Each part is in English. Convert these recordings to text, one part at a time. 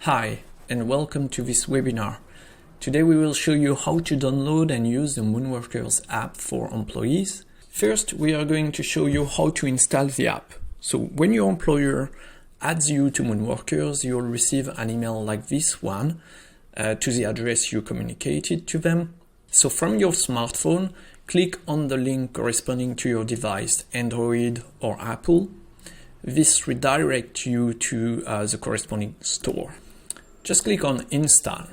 Hi, and welcome to this webinar. Today we will show you how to download and use the Moonworkers app for employees. First, we are going to show you how to install the app. So when your employer adds you to Moonworkers, you'll receive an email like this one to the address you communicated to them. So from your smartphone, click on the link corresponding to your device, Android or Apple. This redirects you to the corresponding store. Just click on Install.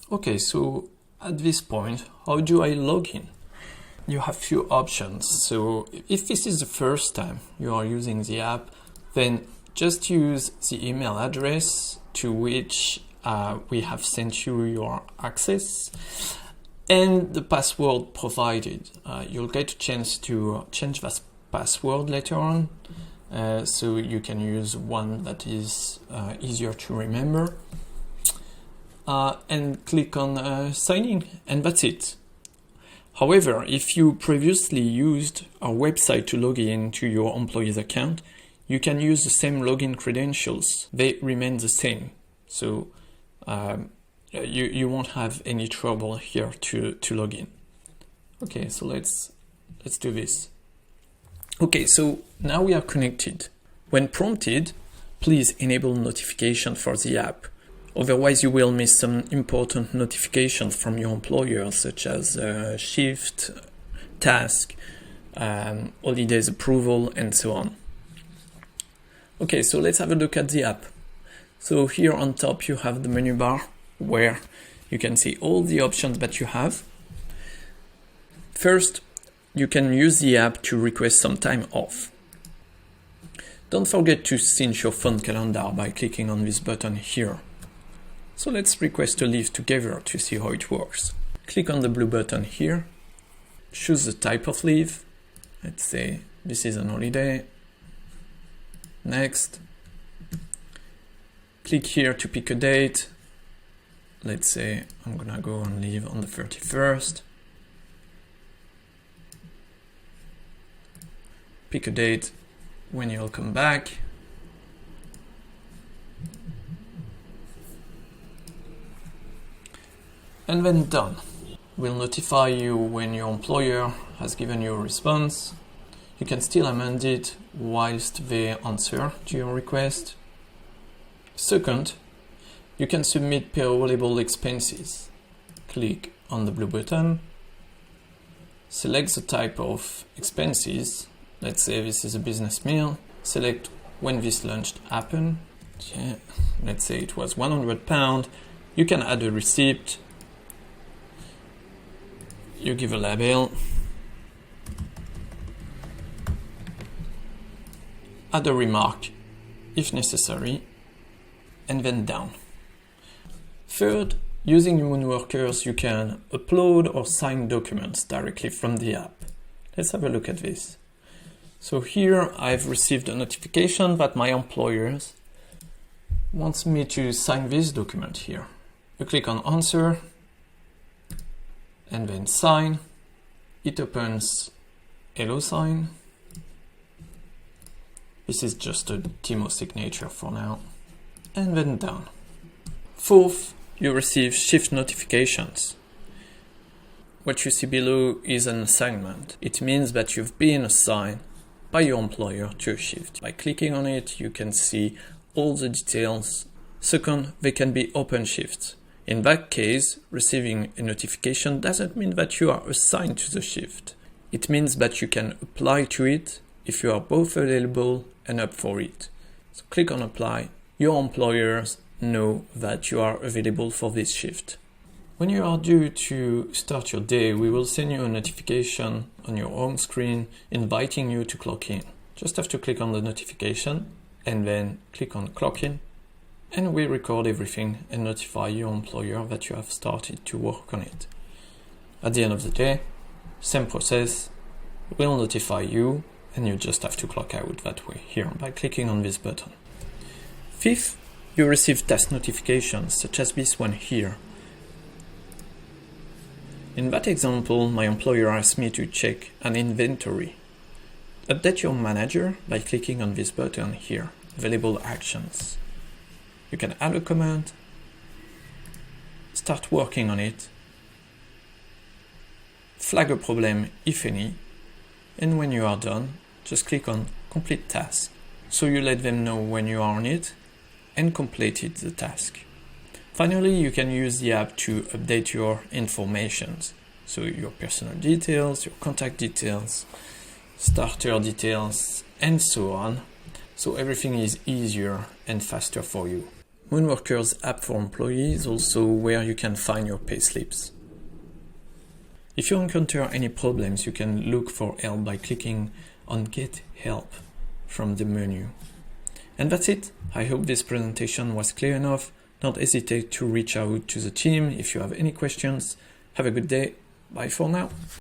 Okay, so at this point, how do I log in? You have few options. So if this is the first time you are using the app, then just use the email address to which we have sent you your access and the password provided. You'll get a chance to change that password later on. So you can use one that is easier to remember and click on sign in, and that's it. However, if you previously used our website to log in to your employee's account, you can use the same login credentials. They remain the same. So you won't have any trouble here to log in. Okay, so let's do this. Okay, so now we are connected. When prompted, please enable notification for the app. Otherwise, you will miss some important notifications from your employer, such as shift, task, holidays approval, and so on. Okay, so let's have a look at the app. So here on top, you have the menu bar where you can see all the options that you have. First, you can use the app to request some time off. Don't forget to sync your phone calendar by clicking on this button here. So let's request a leave together to see how it works. Click on the blue button here. Choose the type of leave. Let's say this is an holiday. Next. Click here to pick a date. Let's say I'm gonna go on leave on the 31st. Pick a date when you'll come back. And then done. We'll notify you when your employer has given you a response. You can still amend it whilst they answer to your request. Second, you can submit payrollable expenses. Click on the blue button. Select the type of expenses. Let's say this is a business meal. Select when this lunch happened. Okay. Let's say it was £100. You can add a receipt. You give a label. Add a remark if necessary, and then down. Third, using Moonworkers, you can upload or sign documents directly from the app. Let's have a look at this. So here I've received a notification that my employer wants me to sign this document here. You click on answer and then sign. It opens HelloSign. This is just a demo signature for now. And then done. Fourth, you receive shift notifications. What you see below is an assignment. It means that you've been assigned by your employer to a shift. By clicking on it, you can see all the details. Second, they can be open shifts. In that case, receiving a notification doesn't mean that you are assigned to the shift. It means that you can apply to it if you are both available and up for it. So click on apply. Your employers know that you are available for this shift. When you are due to start your day, we will send you a notification on your home screen inviting you to clock in. Just have to click on the notification and then click on clock in, and we record everything and notify your employer that you have started to work on it. At the end of the day, same process, we'll notify you and you just have to clock out that way here by clicking on this button. Fifth, you receive task notifications such as this one here. In that example, my employer asked me to check an inventory. Update your manager by clicking on this button here, Available Actions. You can add a comment, start working on it, flag a problem if any, and when you are done, just click on Complete Task. So you let them know when you are on it and completed the task. Finally, you can use the app to update your informations. So your personal details, your contact details, starter details, and so on. So everything is easier and faster for you. Moonworkers app for employees is also where you can find your payslips. If you encounter any problems, you can look for help by clicking on Get Help from the menu. And that's it. I hope this presentation was clear enough. Don't hesitate to reach out to the team if you have any questions. Have a good day. Bye for now.